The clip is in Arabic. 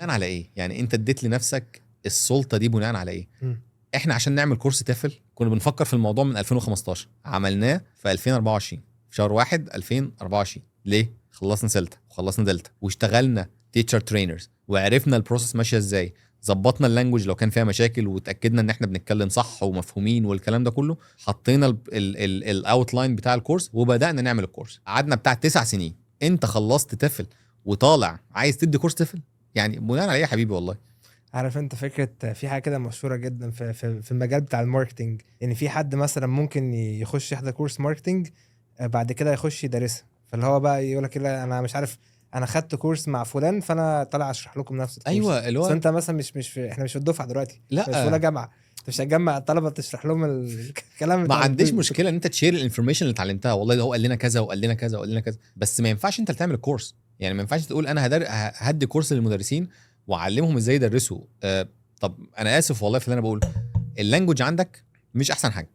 بناء على ايه؟ يعني انت اديت لنفسك السلطه دي بناء على ايه؟ احنا عشان نعمل كورس تافل كنا بنفكر في الموضوع من 2015، عملناه في 2024 في شهر 1 2024. ليه؟ خلصنا سلتا وخلصنا دلتا واشتغلنا تيتشر ترينرز وعرفنا البروسيس ماشيه ازاي، ظبطنا اللانجوج لو كان فيها مشاكل وتاكدنا ان احنا بنتكلم صح ومفهومين والكلام ده كله، حطينا الاوتلاين بتاع الكورس وبدانا نعمل الكورس. قعدنا بتاع 9 سنين. انت خلصت تافل وطالع عايز تدي كورس تافل؟ يعني بناء على ايه يا حبيبي؟ والله عارف انت فكره في حاجه كده مشهوره جدا في المجال بتاع الماركتنج، ان في حد مثلا ممكن يخش يحضر كورس ماركتنج بعد كده يخش يدرسها، فاللي هو بقى يقول لك كده انا مش عارف، انا خدت كورس مع فلان فانا طالع اشرح لكم نفس الكورس. ايوه اللي بس هو انت مثلا مش في احنا مش في الدفعه دلوقتي، مش في ولا لا، جامعه، انت مش هتجمع الطلبه تشرح لهم الكلام ما بتاع عنديش مشكله ان انت تشير الانفورميشن اللي اتعلمتها، والله ده هو قال لنا كذا وقال لنا كذا وقال لنا كذا، بس ما ينفعش انت اللي تعمل الكورس. يعني ما ينفعش تقول انا هدي كورس للمدرسين واعلمهم ازاي يدرسوا. طب انا اسف والله في اللي انا بقوله، اللانجوج عندك مش احسن حاجه،